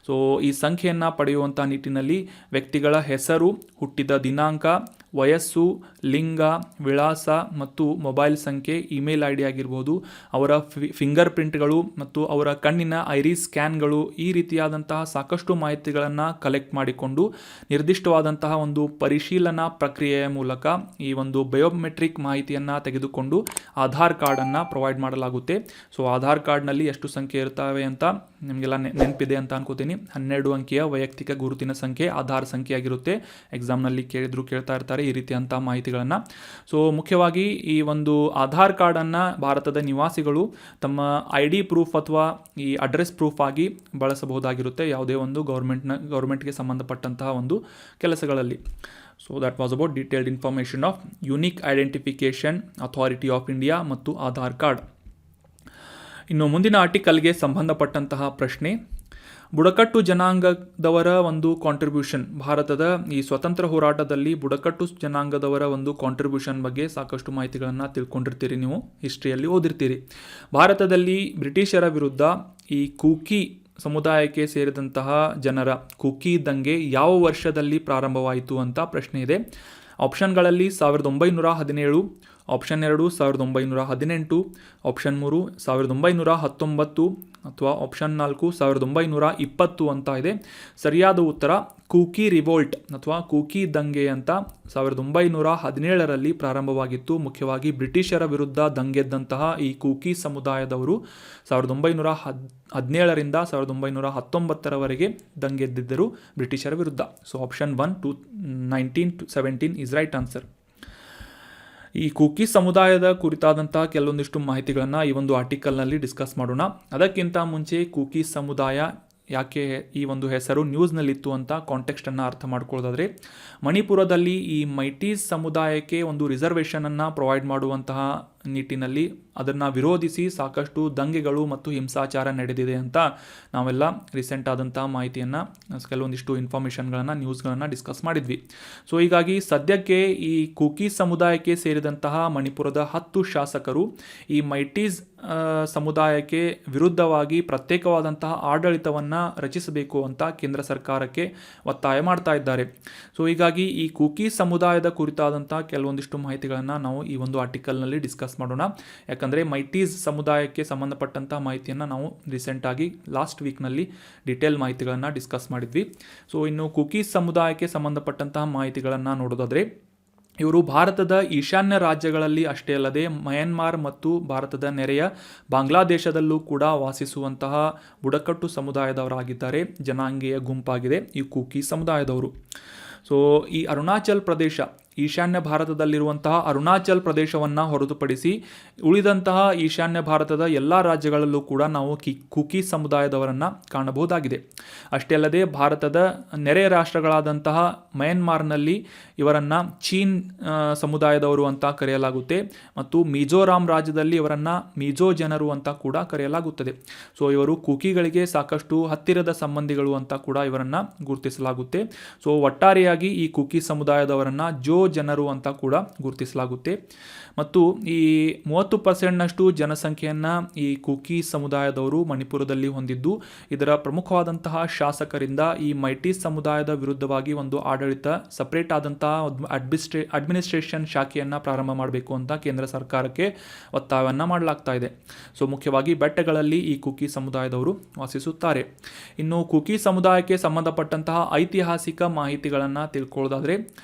ಸೊ ಈ ಸಂಖ್ಯೆಯನ್ನು ಪಡೆಯುವಂಥ ನಿಟ್ಟಿನಲ್ಲಿ ವ್ಯಕ್ತಿಗಳ ಹೆಸರು, ಹುಟ್ಟಿದ ದಿನಾಂಕ, ವಯಸ್ಸು, ಲಿಂಗ, ವಿಳಾಸ ಮತ್ತು ಮೊಬೈಲ್ ಸಂಖ್ಯೆ, ಇಮೇಲ್ ID ಆಗಿರ್ಬೋದು, ಅವರ ಫಿಂಗರ್ ಪ್ರಿಂಟ್ಗಳು ಮತ್ತು ಅವರ ಕಣ್ಣಿನ ಐರಿಸ್ ಸ್ಕ್ಯಾನ್ಗಳು, ಈ ರೀತಿಯಾದಂತಹ ಸಾಕಷ್ಟು ಮಾಹಿತಿಗಳನ್ನು ಕಲೆಕ್ಟ್ ಮಾಡಿಕೊಂಡು ನಿರ್ದಿಷ್ಟವಾದಂತಹ ಒಂದು ಪರಿಶೀಲನಾ ಪ್ರಕ್ರಿಯೆಯ ಮೂಲಕ ಈ ಒಂದು ಬಯೋಮೆಟ್ರಿಕ್ ಮಾಹಿತಿಯನ್ನು ತೆಗೆದುಕೊಂಡು ಆಧಾರ್ ಕಾರ್ಡನ್ನು ಪ್ರೊವೈಡ್ ಮಾಡಲಾಗುತ್ತೆ. ಸೊ ಆಧಾರ್ ಕಾರ್ಡ್ನಲ್ಲಿ ಎಷ್ಟು ಸಂಖ್ಯೆ ಇರ್ತವೆ ಅಂತ ನಿಮಗೆಲ್ಲ ನೆನಪಿದೆ ಅಂತ ಅನ್ಕೋತೀನಿ. 12 ಅಂಕಿಯ ವೈಯಕ್ತಿಕ ಗುರುತಿನ ಸಂಖ್ಯೆ ಆಧಾರ್ ಸಂಖ್ಯೆ ಆಗಿರುತ್ತೆ. ಎಕ್ಸಾಮ್ನಲ್ಲಿ ಕೇಳ್ತಾ ಇರ್ತಾರೆ ಈ ರೀತಿಯಂಥ ಮಾಹಿತಿಗಳನ್ನು. ಸೊ ಮುಖ್ಯವಾಗಿ ಈ ಒಂದು ಆಧಾರ್ ಕಾರ್ಡನ್ನು ಭಾರತದ ನಿವಾಸಿಗಳು ತಮ್ಮ ID ಪ್ರೂಫ್ ಅಥವಾ ಈ ಅಡ್ರೆಸ್ ಪ್ರೂಫ್ ಆಗಿ ಬಳಸಬಹುದಾಗಿರುತ್ತೆ ಯಾವುದೇ ಒಂದು ಗೌರ್ಮೆಂಟ್ಗೆ ಸಂಬಂಧಪಟ್ಟಂತಹ ಒಂದು ಕೆಲಸಗಳಲ್ಲಿ. So that was about detailed information of unique identification authority of India ಮತ್ತು ಆಧಾರ್ ಕಾರ್ಡ್. ಇನ್ನು ಮುಂದಿನ ಆರ್ಟಿಕಲ್ಗೆ ಸಂಬಂಧಪಟ್ಟಂತಹ ಪ್ರಶ್ನೆ, ಬುಡಕಟ್ಟು ಜನಾಂಗದವರ ಒಂದು ಕಾಂಟ್ರಿಬ್ಯೂಷನ್, ಭಾರತದ ಈ ಸ್ವತಂತ್ರ ಹೋರಾಟದಲ್ಲಿ ಬುಡಕಟ್ಟು ಜನಾಂಗದವರ ಒಂದು ಕಾಂಟ್ರಿಬ್ಯೂಷನ್ ಬಗ್ಗೆ ಸಾಕಷ್ಟು ಮಾಹಿತಿಗಳನ್ನು ತಿಳ್ಕೊಂಡಿರ್ತೀರಿ, ನೀವು ಹಿಸ್ಟ್ರಿಯಲ್ಲಿ ಓದಿರ್ತೀರಿ. ಭಾರತದಲ್ಲಿ ಬ್ರಿಟಿಷರ ವಿರುದ್ಧ ಈ ಕೂಕಿ ಸಮುದಾಯಕ್ಕೆ ಸೇರಿದಂತಹ ಜನರ ಕೂಕಿ ದಂಗೆ ಯಾವ ವರ್ಷದಲ್ಲಿ ಪ್ರಾರಂಭವಾಯಿತು ಅಂತ ಪ್ರಶ್ನೆ ಇದೆ. ಆಪ್ಷನ್ಗಳಲ್ಲಿ 1917, ಆಪ್ಷನ್ 2 1918, ಆಪ್ಷನ್ 3 1919 ಅಥವಾ ಆಪ್ಷನ್ 4 1920 ಅಂತ ಇದೆ. ಸರಿಯಾದ ಉತ್ತರ ಕೂಕಿ ರಿವೋಲ್ಟ್ ಅಥವಾ ಕೂಕಿ ದಂಗೆ ಅಂತ 1917ರಲ್ಲಿ ಪ್ರಾರಂಭವಾಗಿತ್ತು. ಮುಖ್ಯವಾಗಿ ಬ್ರಿಟಿಷರ ವಿರುದ್ಧ ದಂಗೆದ್ದಂತಹ ಈ ಕೂಕಿ ಸಮುದಾಯದವರು 1917ರಿಂದ 1919ರವರೆಗೆ ದಂಗೆದ್ದಿದ್ದರು ಬ್ರಿಟಿಷರ ವಿರುದ್ಧ. So option 1 1917 is right answer. ಈ ಕೂಕಿ ಸಮುದಾಯದ ಕುರಿತಾದಂತಹ ಕೆಲವೊಂದಿಷ್ಟು ಮಾಹಿತಿಗಳನ್ನು ಈ ಒಂದು ಆರ್ಟಿಕಲ್ನಲ್ಲಿ ಡಿಸ್ಕಸ್ ಮಾಡೋಣ. ಅದಕ್ಕಿಂತ ಮುಂಚೆ ಕೂಕಿ ಸಮುದಾಯ ಯಾಕೆ ಈ ಒಂದು ಹೆಸರು ನ್ಯೂಸ್ನಲ್ಲಿತ್ತು ಅಂತ ಕಾಂಟೆಕ್ಸ್ಟನ್ನು ಅರ್ಥ ಮಾಡ್ಕೊಳ್ಳೋದಾದರೆ, ಮಣಿಪುರದಲ್ಲಿ ಈ ಮೈಟೀಸ್ ಸಮುದಾಯಕ್ಕೆ ಒಂದು ರಿಸರ್ವೇಷನನ್ನು ಪ್ರೊವೈಡ್ ಮಾಡುವಂತಹ ನಿಟ್ಟಿನಲ್ಲಿ ಅದನ್ನು ವಿರೋಧಿಸಿ ಸಾಕಷ್ಟು ದಂಗೆಗಳು ಮತ್ತು ಹಿಂಸಾಚಾರ ನಡೆದಿದೆ ಅಂತ ನಾವೆಲ್ಲ ರೀಸೆಂಟ್ ಆದಂಥ ಮಾಹಿತಿಯನ್ನು, ಕೆಲವೊಂದಿಷ್ಟು ಇನ್ಫಾರ್ಮೇಷನ್ಗಳನ್ನು, ನ್ಯೂಸ್ಗಳನ್ನು ಡಿಸ್ಕಸ್ ಮಾಡಿದ್ವಿ. ಸೊ ಹೀಗಾಗಿ ಸದ್ಯಕ್ಕೆ ಈ ಕೂಕಿ ಸಮುದಾಯಕ್ಕೆ ಸೇರಿದಂತಹ ಮಣಿಪುರದ 10 ಶಾಸಕರು ಈ ಮೈಟೀಸ್ ಸಮುದಾಯಕ್ಕೆ ವಿರುದ್ಧವಾಗಿ ಪ್ರತ್ಯೇಕವಾದಂತಹ ಆಡಳಿತವನ್ನು ರಚಿಸಬೇಕು ಅಂತ ಕೇಂದ್ರ ಸರ್ಕಾರಕ್ಕೆ ಒತ್ತಾಯ ಮಾಡ್ತಾ ಇದ್ದಾರೆ. ಸೊ ಹೀಗಾಗಿ ಈ ಕೂಕಿ ಸಮುದಾಯದ ಕುರಿತಾದಂಥ ಕೆಲವೊಂದಿಷ್ಟು ಮಾಹಿತಿಗಳನ್ನು ನಾವು ಈ ಒಂದು ಆರ್ಟಿಕಲ್ನಲ್ಲಿ ಡಿಸ್ಕಸ್ ಮಾಡೋಣ. ಯಾಕಂದರೆ ಮೈಟೀಸ್ ಸಮುದಾಯಕ್ಕೆ ಸಂಬಂಧಪಟ್ಟಂಥ ಮಾಹಿತಿಯನ್ನು ನಾವು ರೀಸೆಂಟಾಗಿ ಲಾಸ್ಟ್ ವೀಕ್ನಲ್ಲಿ ಡೀಟೇಲ್ ಮಾಹಿತಿಗಳನ್ನು ಡಿಸ್ಕಸ್ ಮಾಡಿದ್ವಿ. ಸೊ ಇನ್ನು ಕೂಕಿ ಸಮುದಾಯಕ್ಕೆ ಸಂಬಂಧಪಟ್ಟಂತಹ ಮಾಹಿತಿಗಳನ್ನು ನೋಡೋದಾದರೆ, ಇವರು ಭಾರತದ ಈಶಾನ್ಯ ರಾಜ್ಯಗಳಲ್ಲಿ ಅಷ್ಟೇ ಅಲ್ಲದೆ ಮಯನ್ಮಾರ್ ಮತ್ತು ಭಾರತದ ನೆರೆಯ ಬಾಂಗ್ಲಾದೇಶದಲ್ಲೂ ಕೂಡ ವಾಸಿಸುವಂತಹ ಬುಡಕಟ್ಟು ಸಮುದಾಯದವರಾಗಿದ್ದಾರೆ. ಜನಾಂಗೀಯ ಗುಂಪಾಗಿದೆ ಈ ಕೂಕಿ ಸಮುದಾಯದವರು. ಸೊ ಈ ಅರುಣಾಚಲ್ ಪ್ರದೇಶ, ಈಶಾನ್ಯ ಭಾರತದಲ್ಲಿರುವಂತಹ ಅರುಣಾಚಲ್ ಪ್ರದೇಶವನ್ನು ಹೊರತುಪಡಿಸಿ ಉಳಿದಂತಹ ಈಶಾನ್ಯ ಭಾರತದ ಎಲ್ಲ ರಾಜ್ಯಗಳಲ್ಲೂ ಕೂಡ ನಾವು ಕೂಕಿ ಸಮುದಾಯದವರನ್ನು ಕಾಣಬಹುದಾಗಿದೆ. ಅಷ್ಟೇ ಅಲ್ಲದೆ ಭಾರತದ ನೆರೆಯ ರಾಷ್ಟ್ರಗಳಾದಂತಹ ಮಯನ್ಮಾರ್ನಲ್ಲಿ ಇವರನ್ನು ಚೀನ್ ಸಮುದಾಯದವರು ಅಂತ ಕರೆಯಲಾಗುತ್ತೆ ಮತ್ತು ಮಿಜೋರಾಂ ರಾಜ್ಯದಲ್ಲಿ ಇವರನ್ನು ಮಿಜೋ ಜನರು ಅಂತ ಕೂಡ ಕರೆಯಲಾಗುತ್ತದೆ. ಸೊ ಇವರು ಕೂಕಿಗಳಿಗೆ ಸಾಕಷ್ಟು ಹತ್ತಿರದ ಸಂಬಂಧಿಗಳು ಅಂತ ಕೂಡ ಇವರನ್ನು ಗುರುತಿಸಲಾಗುತ್ತೆ. ಸೊ ಒಟ್ಟಾರೆಯಾಗಿ ಈ ಕೂಕಿ ಸಮುದಾಯದವರನ್ನು ಜೋ ಜನರು ಅಂತ ಕೂಡ ಗುರುತಿಸಲಾಗುತ್ತೆ. ಮತ್ತು ಈ 30% ಜನಸಂಖ್ಯೆಯನ್ನು ಈ ಕೂಕಿ ಸಮುದಾಯದವರು ಮಣಿಪುರದಲ್ಲಿ ಹೊಂದಿದ್ದು, ಇದರ ಪ್ರಮುಖವಾದಂತಹ ಶಾಸಕರಿಂದ ಈ ಮೈಟೀಸ್ ಸಮುದಾಯದ ವಿರುದ್ಧವಾಗಿ ಒಂದು ಆಡಳಿತ, ಸಪರೇಟ್ ಆದಂತಹ ಅಡ್ಮಿನಿಸ್ಟ್ರೇಷನ್ ಶಾಖೆಯನ್ನು ಪ್ರಾರಂಭ ಮಾಡಬೇಕು ಅಂತ ಕೇಂದ್ರ ಸರ್ಕಾರಕ್ಕೆ ಒತ್ತಾಯವನ್ನು ಮಾಡಲಾಗ್ತಾ ಇದೆ. ಸೊ ಮುಖ್ಯವಾಗಿ ಬೆಟ್ಟಗಳಲ್ಲಿ ಈ ಕೂಕಿ ಸಮುದಾಯದವರು ವಾಸಿಸುತ್ತಾರೆ. ಇನ್ನು ಕೂಕಿ ಸಮುದಾಯಕ್ಕೆ ಸಂಬಂಧಪಟ್ಟಂತಹ ಐತಿಹಾಸಿಕ ಮಾಹಿತಿಗಳನ್ನು ತಿಳ್ಕೊಳ್ಳೋದಾದರೆ,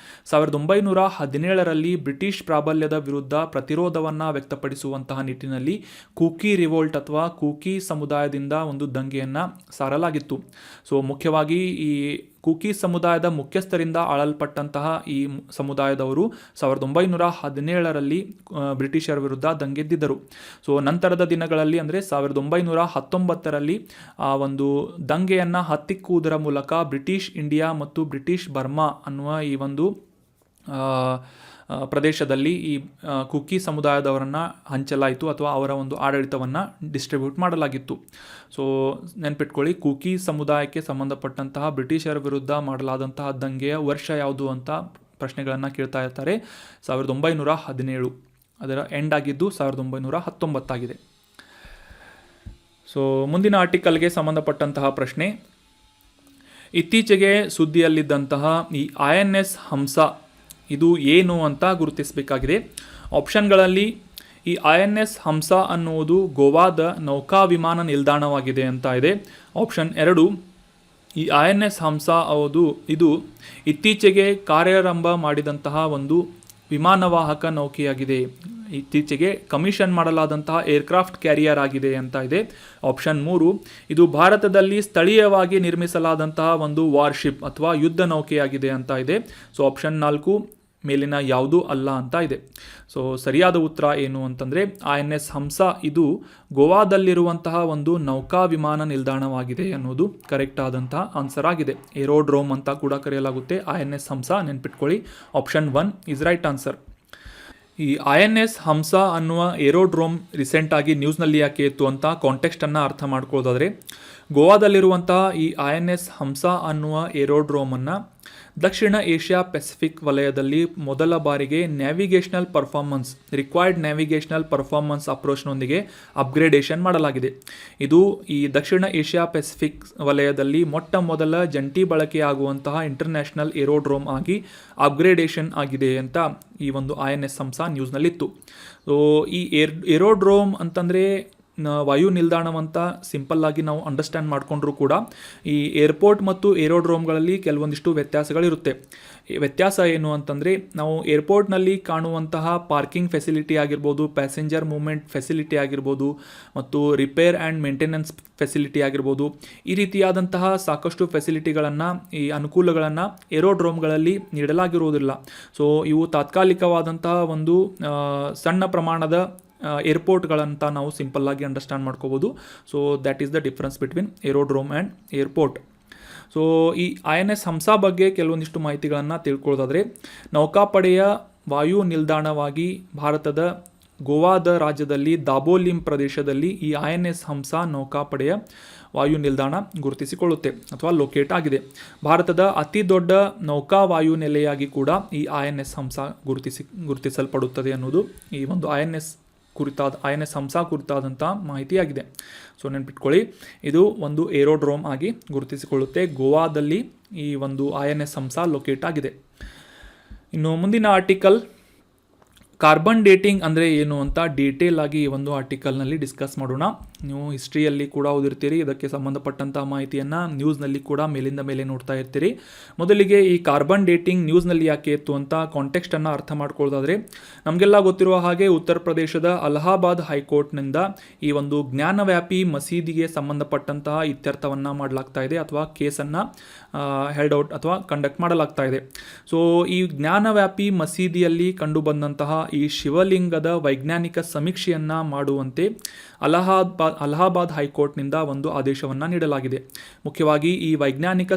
1917ರಲ್ಲಿ ಬ್ರಿಟಿಷ್ ಪ್ರಾಬಲ್ಯದ ವಿರುದ್ಧ ಪ್ರತಿರೋಧವನ್ನು ವ್ಯಕ್ತಪಡಿಸುವಂತಹ ನಿಟ್ಟಿನಲ್ಲಿ ಕೂಕಿ ರಿವೋಲ್ಟ್ ಅಥವಾ ಕೂಕಿ ಸಮುದಾಯದಿಂದ ಒಂದು ದಂಗೆಯನ್ನು ಸಾರಲಾಗಿತ್ತು. ಸೊ ಮುಖ್ಯವಾಗಿ ಈ ಕೂಕಿ ಸಮುದಾಯದ ಮುಖ್ಯಸ್ಥರಿಂದ ಆಳಲ್ಪಟ್ಟಂತಹ ಈ ಸಮುದಾಯದವರು 1917ರಲ್ಲಿ ಬ್ರಿಟಿಷರ ವಿರುದ್ಧ ದಂಗೆದ್ದಿದ್ದರು. ಸೊ ನಂತರದ ದಿನಗಳಲ್ಲಿ ಅಂದರೆ 1919ರಲ್ಲಿ ಆ ಒಂದು ದಂಗೆಯನ್ನು ಹತ್ತಿಕ್ಕುವುದರ ಮೂಲಕ ಬ್ರಿಟಿಷ್ ಇಂಡಿಯಾ ಮತ್ತು ಬ್ರಿಟಿಷ್ ಬರ್ಮಾ ಅನ್ನುವ ಈ ಒಂದು ಪ್ರದೇಶದಲ್ಲಿ ಈ ಕುಕಿ ಸಮುದಾಯದವರನ್ನು ಹಂಚಲಾಯಿತು ಅಥವಾ ಅವರ ಒಂದು ಆಡಳಿತವನ್ನು ಡಿಸ್ಟ್ರಿಬ್ಯೂಟ್ ಮಾಡಲಾಗಿತ್ತು. ಸೊ ನೆನ್ಪಿಟ್ಕೊಳ್ಳಿ, ಕುಕಿ ಸಮುದಾಯಕ್ಕೆ ಸಂಬಂಧಪಟ್ಟಂತಹ ಬ್ರಿಟಿಷರ ವಿರುದ್ಧ ಮಾಡಲಾದಂತಹ ದಂಗೆಯ ವರ್ಷ ಯಾವುದು ಅಂತ ಪ್ರಶ್ನೆಗಳನ್ನು ಕೇಳ್ತಾ ಇರ್ತಾರೆ. 1917, ಅದರ ಎಂಡ್ ಆಗಿದ್ದು 1919 ಆಗಿದೆ. ಸೊ ಮುಂದಿನ ಆರ್ಟಿಕಲ್ಗೆ ಸಂಬಂಧಪಟ್ಟಂತಹ ಪ್ರಶ್ನೆ, ಇತ್ತೀಚೆಗೆ ಸುದ್ದಿಯಲ್ಲಿದ್ದಂತಹ ಈ INS ಹಂಸ ಇದು ಏನು ಅಂತ ಗುರುತಿಸಬೇಕಾಗಿದೆ. ಆಪ್ಷನ್ಗಳಲ್ಲಿ ಈ INS ಹಂಸ ಅನ್ನುವುದು ಗೋವಾದ ನೌಕಾ ವಿಮಾನ ನಿಲ್ದಾಣವಾಗಿದೆ ಅಂತ ಇದೆ. ಆಪ್ಷನ್ 2, ಈ INS ಹಂಸ ಇದು ಇತ್ತೀಚೆಗೆ ಕಾರ್ಯಾರಂಭ ಮಾಡಿದಂತಹ ಒಂದು ವಿಮಾನವಾಹಕ ನೌಕೆಯಾಗಿದೆ. ಇತ್ತೀಚೆಗೆ ಕಮಿಷನ್ ಮಾಡಲಾದಂತಹ ಏರ್ಕ್ರಾಫ್ಟ್ ಕ್ಯಾರಿಯರ್ ಆಗಿದೆ ಅಂತ ಇದೆ. ಆಪ್ಷನ್ 3, ಇದು ಭಾರತದಲ್ಲಿ ಸ್ಥಳೀಯವಾಗಿ ನಿರ್ಮಿಸಲಾದಂತಹ ಒಂದು ವಾರ್ಶಿಪ್ ಅಥವಾ ಯುದ್ಧ ನೌಕೆಯಾಗಿದೆ ಅಂತ ಇದೆ. ಸೊ ಆಪ್ಷನ್ 4 ಮೇಲಿನ ಯಾವುದೂ ಅಲ್ಲ ಅಂತ ಇದೆ. ಸೊ ಸರಿಯಾದ ಉತ್ತರ ಏನು ಅಂತಂದರೆ INS ಹಂಸ ಇದು ಗೋವಾದಲ್ಲಿರುವಂತಹ ಒಂದು ನೌಕಾ ವಿಮಾನ ನಿಲ್ದಾಣವಾಗಿದೆ ಅನ್ನೋದು ಕರೆಕ್ಟ್ ಆದಂತಹ ಆನ್ಸರ್ ಆಗಿದೆ. ಏರೋಡ್ರೋಮ್ ಅಂತ ಕೂಡ ಕರೆಯಲಾಗುತ್ತೆ INS ಹಂಸ, ನೆನ್ಪಿಟ್ಕೊಳ್ಳಿ. Option 1 is right answer. ಈ INS ಹಂಸ ಅನ್ನುವ ಏರೋಡ್ರೋಮ್ ರೀಸೆಂಟಾಗಿ ನ್ಯೂಸ್ನಲ್ಲಿ ಯಾಕೆ ಇತ್ತು ಅಂತ ಕಾಂಟೆಕ್ಸ್ಟನ್ನು ಅರ್ಥ ಮಾಡ್ಕೊಳ್ಳೋದಾದರೆ, ಗೋವಾದಲ್ಲಿರುವಂತಹ ಈ INS ಹಂಸ ಅನ್ನುವ ಏರೋಡ್ರೋಮನ್ನು ದಕ್ಷಿಣ ಏಷ್ಯಾ ಪೆಸಿಫಿಕ್ ವಲಯದಲ್ಲಿ ಮೊದಲ ಬಾರಿಗೆ ರಿಕ್ವೈರ್ಡ್ ನ್ಯಾವಿಗೇಷನಲ್ ಪರ್ಫಾರ್ಮೆನ್ಸ್ ಅಪ್ರೋಚ್ನೊಂದಿಗೆ ಅಪ್ಗ್ರೇಡೇಷನ್ ಮಾಡಲಾಗಿದೆ. ಇದು ಈ ದಕ್ಷಿಣ ಏಷ್ಯಾ ಪೆಸಿಫಿಕ್ ವಲಯದಲ್ಲಿ ಮೊಟ್ಟ ಮೊದಲ ಜಂಟಿ ಬಳಕೆಯಾಗುವಂತಹ ಇಂಟರ್ನ್ಯಾಷನಲ್ ಏರೋಡ್ರೋಮ್ ಆಗಿ ಅಪ್ಗ್ರೇಡೇಷನ್ ಆಗಿದೆ ಅಂತ ಈ ಒಂದು INS ಹಂಸ ನ್ಯೂಸ್ನಲ್ಲಿತ್ತು. ಸೊ ಈ ಏರೋಡ್ರೋಮ್ ಅಂತಂದರೆ ವಾಯು ನಿಲ್ದಾಣವಂತ ಸಿಂಪಲ್ಲಾಗಿ ನಾವು ಅಂಡರ್ಸ್ಟ್ಯಾಂಡ್ ಮಾಡಿಕೊಂಡ್ರೂ ಕೂಡ ಈ ಏರ್ಪೋರ್ಟ್ ಮತ್ತು ಏರೋಡ್ರೋಮ್ಗಳಲ್ಲಿ ಕೆಲವೊಂದಿಷ್ಟು ವ್ಯತ್ಯಾಸಗಳಿರುತ್ತೆ. ವ್ಯತ್ಯಾಸ ಏನು ಅಂತಂದರೆ, ನಾವು ಏರ್ಪೋರ್ಟ್ನಲ್ಲಿ ಕಾಣುವಂತಹ ಪಾರ್ಕಿಂಗ್ ಫೆಸಿಲಿಟಿ ಆಗಿರ್ಬೋದು, ಪ್ಯಾಸೆಂಜರ್ ಮೂವ್ಮೆಂಟ್ ಫೆಸಿಲಿಟಿ ಆಗಿರ್ಬೋದು, ಮತ್ತು ರಿಪೇರ್ ಆ್ಯಂಡ್ ಮೇಂಟೆನೆನ್ಸ್ ಫೆಸಿಲಿಟಿ ಆಗಿರ್ಬೋದು, ಈ ರೀತಿಯಾದಂತಹ ಸಾಕಷ್ಟು ಫೆಸಿಲಿಟಿಗಳನ್ನು, ಈ ಅನುಕೂಲಗಳನ್ನು ಏರೋಡ್ರೋಮ್ಗಳಲ್ಲಿ ನೀಡಲಾಗಿರುವುದಿಲ್ಲ. ಸೊ ಇವು ತಾತ್ಕಾಲಿಕವಾದಂತಹ ಒಂದು ಸಣ್ಣ ಪ್ರಮಾಣದ ಏರ್ಪೋರ್ಟ್ಗಳಂತ ನಾವು ಸಿಂಪಲ್ಲಾಗಿ ಅಂಡರ್ಸ್ಟ್ಯಾಂಡ್ ಮಾಡ್ಕೋಬೋದು. So that is the difference between aerodrome and airport. So ಈ INS ಹಂಸ ಬಗ್ಗೆ ಕೆಲವೊಂದಿಷ್ಟು ಮಾಹಿತಿಗಳನ್ನು ತಿಳ್ಕೊಳ್ಳೋದಾದರೆ, ನೌಕಾಪಡೆಯ ವಾಯು ನಿಲ್ದಾಣವಾಗಿ ಭಾರತದ ಗೋವಾದ ರಾಜ್ಯದಲ್ಲಿ ದಾಬೋಲಿಂ ಪ್ರದೇಶದಲ್ಲಿ ಈ INS ಹಂಸ ನೌಕಾಪಡೆಯ ವಾಯು ನಿಲ್ದಾಣ ಗುರುತಿಸಿಕೊಳ್ಳುತ್ತೆ ಅಥವಾ ಲೊಕೇಟ್ ಆಗಿದೆ. ಭಾರತದ ಅತಿ ದೊಡ್ಡ ನೌಕಾ ವಾಯು ನೆಲೆಯಾಗಿ ಕೂಡ ಈ INS ಹಂಸ ಗುರುತಿಸಲ್ಪಡುತ್ತದೆ ಅನ್ನೋದು ಈ ಒಂದು INS ಹಂಸ ಕುರಿತಾದಂಥ ಮಾಹಿತಿಯಾಗಿದೆ. ಸೊ ನೆನ್ಪಿಟ್ಕೊಳ್ಳಿ, ಇದು ಒಂದು ಏರೋಡ್ರೋಮ್ ಆಗಿ ಗುರುತಿಸಿಕೊಳ್ಳುತ್ತೆ. ಗೋವಾದಲ್ಲಿ ಈ ಒಂದು INS ಹಂಸ ಲೊಕೇಟ್ ಆಗಿದೆ. ಇನ್ನು ಮುಂದಿನ ಆರ್ಟಿಕಲ್, ಕಾರ್ಬನ್ ಡೇಟಿಂಗ್ ಅಂದರೆ ಏನು ಅಂತ ಡೀಟೇಲ್ ಆಗಿ ಈ ಒಂದು ಆರ್ಟಿಕಲ್ನಲ್ಲಿ ಡಿಸ್ಕಸ್ ಮಾಡೋಣ. ನೀವು ಹಿಸ್ಟ್ರಿಯಲ್ಲಿ ಕೂಡ ಓದಿರ್ತೀರಿ, ಇದಕ್ಕೆ ಸಂಬಂಧಪಟ್ಟಂಥ ಮಾಹಿತಿಯನ್ನು ನ್ಯೂಸ್ನಲ್ಲಿ ಕೂಡ ಮೇಲಿಂದ ಮೇಲೆ ನೋಡ್ತಾ ಇರ್ತೀರಿ. ಮೊದಲಿಗೆ ಈ ಕಾರ್ಬನ್ ಡೇಟಿಂಗ್ ನ್ಯೂಸ್ನಲ್ಲಿ ಯಾಕೆ ಇತ್ತು ಅಂತ ಕಾಂಟೆಕ್ಸ್ಟನ್ನು ಅರ್ಥ ಮಾಡ್ಕೊಳ್ಳೋದಾದರೆ, ನಮಗೆಲ್ಲ ಗೊತ್ತಿರುವ ಹಾಗೆ ಉತ್ತರ ಪ್ರದೇಶದ ಅಲಹಾಬಾದ್ ಹೈಕೋರ್ಟ್ನಿಂದ ಈ ಒಂದು ಜ್ಞಾನವ್ಯಾಪಿ ಮಸೀದಿಗೆ ಸಂಬಂಧಪಟ್ಟಂತಹ ಇತ್ಯರ್ಥವನ್ನು ಮಾಡಲಾಗ್ತಾ ಇದೆ ಅಥವಾ ಕೇಸನ್ನು ಕಂಡಕ್ಟ್ ಮಾಡಲಾಗ್ತಾ ಇದೆ. ಸೊ ಈ ಜ್ಞಾನವ್ಯಾಪಿ ಮಸೀದಿಯಲ್ಲಿ ಕಂಡುಬಂದಂತಹ ಈ ಶಿವಲಿಂಗದ ವೈಜ್ಞಾನಿಕ ಸಮೀಕ್ಷೆಯನ್ನು ಮಾಡುವಂತೆ ಅಲಹಾಬಾದ್ ಹೈಕೋರ್ಟ್ನಿಂದ ಒಂದು ಆದೇಶವನ್ನು ನೀಡಲಾಗಿದೆ. ಮುಖ್ಯವಾಗಿ ಈ ವೈಜ್ಞಾನಿಕ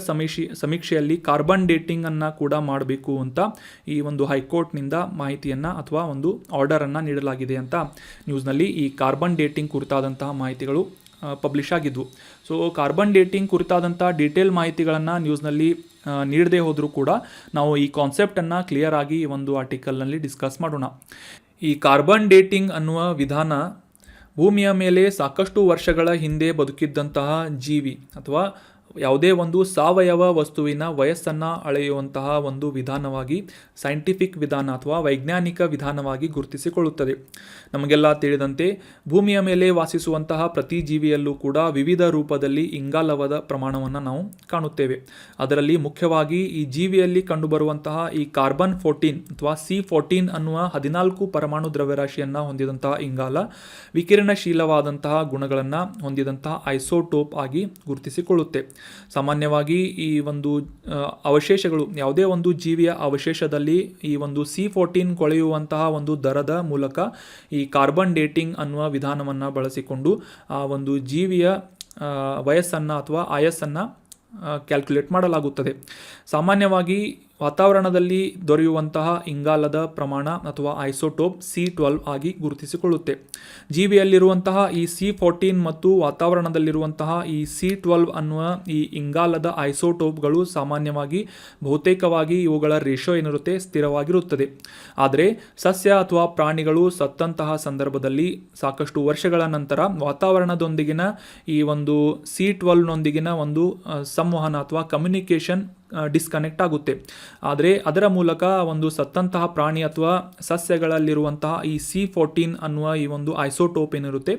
ಸಮೀಕ್ಷೆಯಲ್ಲಿ ಕಾರ್ಬನ್ ಡೇಟಿಂಗನ್ನು ಕೂಡ ಮಾಡಬೇಕು ಅಂತ ಈ ಒಂದು ಹೈಕೋರ್ಟ್ನಿಂದ ಮಾಹಿತಿಯನ್ನು ಅಥವಾ ಒಂದು ಆರ್ಡರನ್ನು ನೀಡಲಾಗಿದೆ ಅಂತ ನ್ಯೂಸ್ನಲ್ಲಿ ಈ ಕಾರ್ಬನ್ ಡೇಟಿಂಗ್ ಕುರಿತಾದಂತಹ ಮಾಹಿತಿಗಳು ಪಬ್ಲಿಷ್ ಆಗಿದ್ವು. ಸೊ ಕಾರ್ಬನ್ ಡೇಟಿಂಗ್ ಕುರಿತಾದಂಥ ಡೀಟೇಲ್ ಮಾಹಿತಿಗಳನ್ನು ನ್ಯೂಸ್ನಲ್ಲಿ ನೀಡದೇ ಹೋದರೂ ಕೂಡ ನಾವು ಈ ಕಾನ್ಸೆಪ್ಟನ್ನು ಕ್ಲಿಯರ್ ಆಗಿ ಈ ಒಂದು ಆರ್ಟಿಕಲ್ನಲ್ಲಿ ಡಿಸ್ಕಸ್ ಮಾಡೋಣ. ಈ ಕಾರ್ಬನ್ ಡೇಟಿಂಗ್ ಅನ್ನುವ ವಿಧಾನ ಭೂಮಿಯ ಮೇಲೆ ಸಾಕಷ್ಟು ವರ್ಷಗಳ ಹಿಂದೆ ಬದುಕಿದ್ದಂತಹ ಜೀವಿ ಅಥವಾ ಯಾವುದೇ ಒಂದು ಸಾವಯವ ವಸ್ತುವಿನ ವಯಸ್ಸನ್ನು ಅಳೆಯುವಂತಹ ಒಂದು ವಿಧಾನವಾಗಿ, ಸೈಂಟಿಫಿಕ್ ವಿಧಾನ ಅಥವಾ ವೈಜ್ಞಾನಿಕ ವಿಧಾನವಾಗಿ ಗುರುತಿಸಿಕೊಳ್ಳುತ್ತದೆ. ನಮಗೆಲ್ಲ ತಿಳಿದಂತೆ ಭೂಮಿಯ ಮೇಲೆ ವಾಸಿಸುವಂತಹ ಪ್ರತಿ ಜೀವಿಯಲ್ಲೂ ಕೂಡ ವಿವಿಧ ರೂಪದಲ್ಲಿ ಇಂಗಾಲದ ಪ್ರಮಾಣವನ್ನು ನಾವು ಕಾಣುತ್ತೇವೆ. ಅದರಲ್ಲಿ ಮುಖ್ಯವಾಗಿ ಈ ಜೀವಿಯಲ್ಲಿ ಕಂಡುಬರುವಂತಹ ಈ ಕಾರ್ಬನ್ 14 ಅಥವಾ C14 ಅನ್ನುವ 14 ಪರಮಾಣು ದ್ರವ್ಯರಾಶಿಯನ್ನು ಹೊಂದಿದಂತಹ ಇಂಗಾಲ ವಿಕಿರಣಶೀಲವಾದಂತಹ ಗುಣಗಳನ್ನು ಹೊಂದಿದಂತಹ ಐಸೋಟೋಪ್ ಆಗಿ ಗುರುತಿಸಿಕೊಳ್ಳುತ್ತೆ. ಸಾಮಾನ್ಯವಾಗಿ ಈ ಒಂದು ಅವಶೇಷಗಳು, ಯಾವುದೇ ಒಂದು ಜೀವಿಯ ಅವಶೇಷದಲ್ಲಿ ಈ ಒಂದು C14 ಕೊಳೆಯುವಂತಹ ಒಂದು ದರದ ಮೂಲಕ ಈ ಕಾರ್ಬನ್ ಡೇಟಿಂಗ್ ಅನ್ನುವ ವಿಧಾನವನ್ನು ಬಳಸಿಕೊಂಡು ಆ ಒಂದು ಜೀವಿಯ ವಯಸ್ಸನ್ನು ಅಥವಾ ಆಯಸ್ಸನ್ನು ಕ್ಯಾಲ್ಕುಲೇಟ್ ಮಾಡಲಾಗುತ್ತದೆ. ಸಾಮಾನ್ಯವಾಗಿ ವಾತಾವರಣದಲ್ಲಿ ದೊರೆಯುವಂತಹ ಇಂಗಾಲದ ಪ್ರಮಾಣ ಅಥವಾ ಐಸೋಟೋಪ್ C12 ಆಗಿ ಗುರುತಿಸಿಕೊಳ್ಳುತ್ತೆ. ಜೀವಿಯಲ್ಲಿರುವಂತಹ ಈ C14 ಮತ್ತು ವಾತಾವರಣದಲ್ಲಿರುವಂತಹ ಈ C12 ಅನ್ನುವ ಈ ಇಂಗಾಲದ ಐಸೋಟೋಪ್ಗಳು ಸಾಮಾನ್ಯವಾಗಿ ಬಹುತೇಕವಾಗಿ ಇವುಗಳ ರೇಷೋ ಏನಿರುತ್ತೆ ಸ್ಥಿರವಾಗಿರುತ್ತದೆ. ಆದರೆ ಸಸ್ಯ ಅಥವಾ ಪ್ರಾಣಿಗಳು ಸತ್ತಂತಹ ಸಂದರ್ಭದಲ್ಲಿ ಸಾಕಷ್ಟು ವರ್ಷಗಳ ನಂತರ ವಾತಾವರಣದೊಂದಿಗಿನ ಈ ಒಂದು C12ನೊಂದಿಗಿನ ಒಂದು ಸಂವಹನ ಅಥವಾ ಕಮ್ಯುನಿಕೇಷನ್ ಡಿಸ್ಕನೆಕ್ಟ್ ಆಗುತ್ತೆ. ಆದರೆ ಅದರ ಮೂಲಕ ಒಂದು ಸತ್ತಂತಹ ಪ್ರಾಣಿ ಅಥವಾ ಸಸ್ಯಗಳಲ್ಲಿರುವಂತಹ ಈ C14 ಅನ್ನುವ ಈ ಒಂದು ಐಸೋಟೋಪ್ ಏನಿರುತ್ತೆ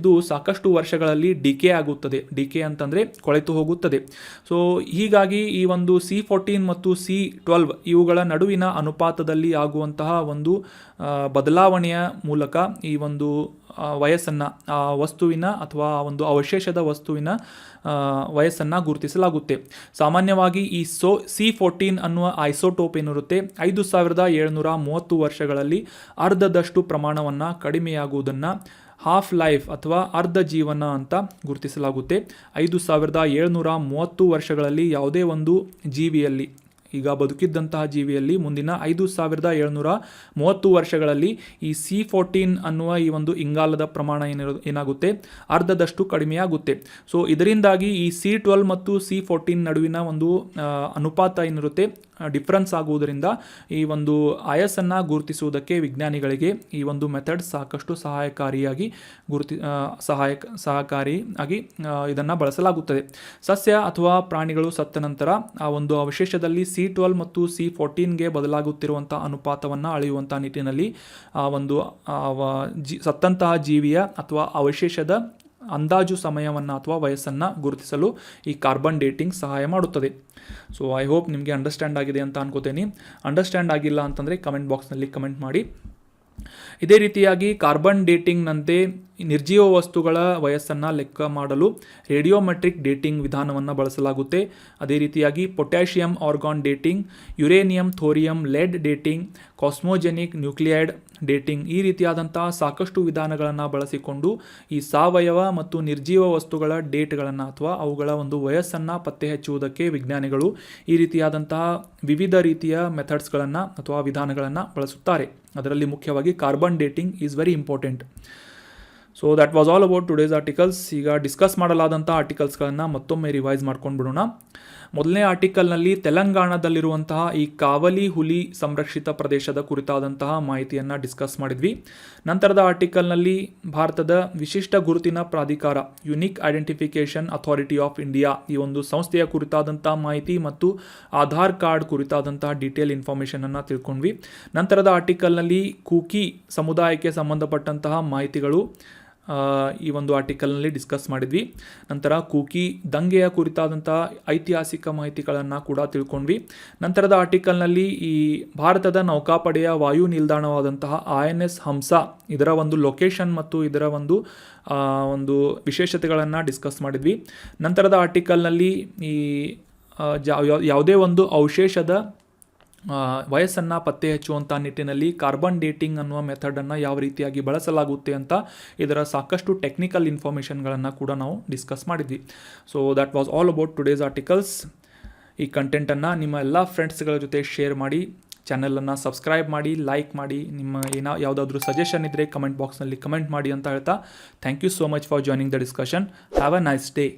ಇದು ಸಾಕಷ್ಟು ವರ್ಷಗಳಲ್ಲಿ ಡಿಕೆ ಆಗುತ್ತದೆ. ಡಿಕೆ ಅಂತಂದರೆ ಕೊಳೆತು ಹೋಗುತ್ತದೆ. ಸೊ ಹೀಗಾಗಿ ಈ ಒಂದು C14 ಮತ್ತು C12 ಇವುಗಳ ನಡುವಿನ ಅನುಪಾತದಲ್ಲಿ ಆಗುವಂತಹ ಒಂದು ಬದಲಾವಣೆಯ ಮೂಲಕ ಈ ಒಂದು ವಯಸ್ಸನ್ನು ಆ ವಸ್ತುವಿನ ಅಥವಾ ಒಂದು ಅವಶೇಷದ ವಸ್ತುವಿನ ವಯಸ್ಸನ್ನು ಗುರುತಿಸಲಾಗುತ್ತೆ. ಸಾಮಾನ್ಯವಾಗಿ ಈ C14 ಅನ್ನುವ ಐಸೋಟೋಪ್ ಏನಿರುತ್ತೆ 5730 ವರ್ಷಗಳಲ್ಲಿ ಅರ್ಧದಷ್ಟು ಪ್ರಮಾಣವನ್ನು ಕಡಿಮೆಯಾಗುವುದನ್ನು ಹಾಫ್ ಲೈಫ್ ಅಥವಾ ಅರ್ಧ ಜೀವನ ಅಂತ ಗುರುತಿಸಲಾಗುತ್ತೆ. 5730 ವರ್ಷಗಳಲ್ಲಿ ಯಾವುದೇ ಒಂದು ಜೀವಿಯಲ್ಲಿ ಈಗ ಬದುಕಿದ್ದಂತಹ ಜೀವಿಯಲ್ಲಿ ಮುಂದಿನ 5730 ವರ್ಷಗಳಲ್ಲಿ ಈ C14 ಅನ್ನುವ ಈ ಒಂದು ಇಂಗಾಲದ ಪ್ರಮಾಣ ಏನಾಗುತ್ತೆ ಅರ್ಧದಷ್ಟು ಕಡಿಮೆಯಾಗುತ್ತೆ. ಸೊ ಇದರಿಂದಾಗಿ ಈ C12 ಮತ್ತು C14 ನಡುವಿನ ಒಂದು ಅನುಪಾತ ಏನಿರುತ್ತೆ ಡಿಫ್ರೆನ್ಸ್ ಆಗುವುದರಿಂದ ಈ ಒಂದು ಆಯಸ್ಸನ್ನು ಗುರುತಿಸುವುದಕ್ಕೆ ವಿಜ್ಞಾನಿಗಳಿಗೆ ಈ ಒಂದು ಮೆಥಡ್ ಸಾಕಷ್ಟು ಸಹಕಾರಿಯಾಗಿ ಇದನ್ನು ಬಳಸಲಾಗುತ್ತದೆ. ಸಸ್ಯ ಅಥವಾ ಪ್ರಾಣಿಗಳು ಸತ್ತ ನಂತರ ಆ ಒಂದು ಅವಶೇಷದಲ್ಲಿ C12 ಮತ್ತು C14ಗೆ ಬದಲಾಗುತ್ತಿರುವಂಥ ಅನುಪಾತವನ್ನು ಅಳೆಯುವಂಥ ನಿಟ್ಟಿನಲ್ಲಿ ಆ ಒಂದು ಸತ್ತಂತಹ ಜೀವಿಯ ಅಥವಾ ಅವಶೇಷದ ಅಂದಾಜು ಸಮಯವನ್ನು ಅಥವಾ ವಯಸ್ಸನ್ನು ಗುರುತಿಸಲು ಈ ಕಾರ್ಬನ್ ಡೇಟಿಂಗ್ ಸಹಾಯ ಮಾಡುತ್ತದೆ. ಸೊ ಐ ಹೋಪ್ ನಿಮಗೆ ಅಂಡರ್ಸ್ಟ್ಯಾಂಡ್ ಆಗಿದೆ ಅಂತ ಅನ್ಕೋತೀನಿ. ಅಂಡರ್ಸ್ಟ್ಯಾಂಡ್ ಆಗಿಲ್ಲ ಅಂತಂದರೆ ಕಮೆಂಟ್ ಬಾಕ್ಸ್ನಲ್ಲಿ ಕಮೆಂಟ್ ಮಾಡಿ. ಇದೇ ರೀತಿಯಾಗಿ ಕಾರ್ಬನ್ ಡೇಟಿಂಗ್ನಂತೆ ನಿರ್ಜೀವ ವಸ್ತುಗಳ ವಯಸ್ಸನ್ನು ಲೆಕ್ಕ ಮಾಡಲು ರೇಡಿಯೋಮೆಟ್ರಿಕ್ ಡೇಟಿಂಗ್ ವಿಧಾನವನ್ನು ಬಳಸಲಾಗುತ್ತೆ. ಅದೇ ರೀತಿಯಾಗಿ potassium argon dating, uranium, thorium, lead dating, cosmogenic nuclide dating ಈ ರೀತಿಯಾದಂತಹ ಸಾಕಷ್ಟು ವಿಧಾನಗಳನ್ನು ಬಳಸಿಕೊಂಡು ಈ ಸಾವಯವ ಮತ್ತು ನಿರ್ಜೀವ ವಸ್ತುಗಳ ಡೇಟ್ಗಳನ್ನು ಅಥವಾ ಅವುಗಳ ಒಂದು ವಯಸ್ಸನ್ನು ಪತ್ತೆ ಹಚ್ಚುವುದಕ್ಕೆ ವಿಜ್ಞಾನಿಗಳು ಈ ರೀತಿಯಾದಂತಹ ವಿವಿಧ ರೀತಿಯ ಮೆಥಡ್ಸ್ಗಳನ್ನು ಅಥವಾ ವಿಧಾನಗಳನ್ನು ಬಳಸುತ್ತಾರೆ. ಅದರಲ್ಲಿ ಮುಖ್ಯವಾಗಿ carbon dating is very important. So that was all about today's articles. ಈಗ ಡಿಸ್ಕಸ್ ಮಾಡಲಾದಂಥ ಆರ್ಟಿಕಲ್ಸ್ಗಳನ್ನು ಮತ್ತೊಮ್ಮೆ ರಿವೈಸ್ ಮಾಡ್ಕೊಂಡು ಬಿಡೋಣ. ಮೊದಲನೇ ಆರ್ಟಿಕಲ್ನಲ್ಲಿ ತೆಲಂಗಾಣದಲ್ಲಿರುವಂತಹ ಈ ಕಾವಲಿ ಹುಲಿ ಸಂರಕ್ಷಿತ ಪ್ರದೇಶದ ಕುರಿತಾದಂತಹ ಮಾಹಿತಿಯನ್ನು ಡಿಸ್ಕಸ್ ಮಾಡಿದ್ವಿ. ನಂತರದ ಆರ್ಟಿಕಲ್ನಲ್ಲಿ ಭಾರತದ ವಿಶಿಷ್ಟ ಗುರುತಿನ ಪ್ರಾಧಿಕಾರ unique identification authority of India ಈ ಒಂದು ಸಂಸ್ಥೆಯ ಕುರಿತಾದಂಥ ಮಾಹಿತಿ ಮತ್ತು ಆಧಾರ್ ಕಾರ್ಡ್ ಕುರಿತಾದಂತಹ ಡೀಟೇಲ್ ಇನ್ಫಾರ್ಮೇಷನನ್ನು ತಿಳ್ಕೊಂಡ್ವಿ. ನಂತರದ ಆರ್ಟಿಕಲ್ನಲ್ಲಿ ಕೂಕಿ ಸಮುದಾಯಕ್ಕೆ ಸಂಬಂಧಪಟ್ಟಂತಹ ಮಾಹಿತಿಗಳು ಈ ಒಂದು ಆರ್ಟಿಕಲ್ನಲ್ಲಿ ಡಿಸ್ಕಸ್ ಮಾಡಿದ್ವಿ. ನಂತರ ಕೂಕಿ ದಂಗೆಯ ಕುರಿತಾದಂಥ ಐತಿಹಾಸಿಕ ಮಾಹಿತಿಗಳನ್ನು ಕೂಡ ತಿಳ್ಕೊಂಡ್ವಿ. ನಂತರದ ಆರ್ಟಿಕಲ್ನಲ್ಲಿ ಈ ಭಾರತದ ನೌಕಾಪಡೆಯ ವಾಯು ನಿಲ್ದಾಣವಾದಂತಹ INS ಹಂಸ ಇದರ ಒಂದು ಲೊಕೇಶನ್ ಮತ್ತು ಇದರ ಒಂದು ವಿಶೇಷತೆಗಳನ್ನು ಡಿಸ್ಕಸ್ ಮಾಡಿದ್ವಿ. ನಂತರದ ಆರ್ಟಿಕಲ್ನಲ್ಲಿ ಈ ಯಾವುದೇ ಒಂದು ಅವಶೇಷದ ವಯಸ್ಸನ್ನು ಪತ್ತೆ ಹಚ್ಚುವಂಥ ನಿಟ್ಟಿನಲ್ಲಿ ಕಾರ್ಬನ್ ಡೇಟಿಂಗ್ ಅನ್ನುವ ಮೆಥಡನ್ನು ಯಾವ ರೀತಿಯಾಗಿ ಬಳಸಲಾಗುತ್ತೆ ಅಂತ ಇದರ ಸಾಕಷ್ಟು ಟೆಕ್ನಿಕಲ್ ಇನ್ಫಾರ್ಮೇಷನ್ಗಳನ್ನು ಕೂಡ ನಾವು ಡಿಸ್ಕಸ್ ಮಾಡಿದ್ವಿ. So that was all about today's articles. ಈ ಕಂಟೆಂಟನ್ನು ನಿಮ್ಮ ಎಲ್ಲ ಫ್ರೆಂಡ್ಸ್ಗಳ ಜೊತೆ ಶೇರ್ ಮಾಡಿ, ಚಾನಲನ್ನು ಸಬ್ಸ್ಕ್ರೈಬ್ ಮಾಡಿ, ಲೈಕ್ ಮಾಡಿ, ನಿಮ್ಮ ಯಾವುದಾದ್ರೂ ಸಜೆಷನ್ ಇದ್ದರೆ ಕಮೆಂಟ್ ಬಾಕ್ಸ್ನಲ್ಲಿ ಕಮೆಂಟ್ ಮಾಡಿ ಅಂತ ಹೇಳ್ತಾ thank you so much for joining the discussion. Have a nice day.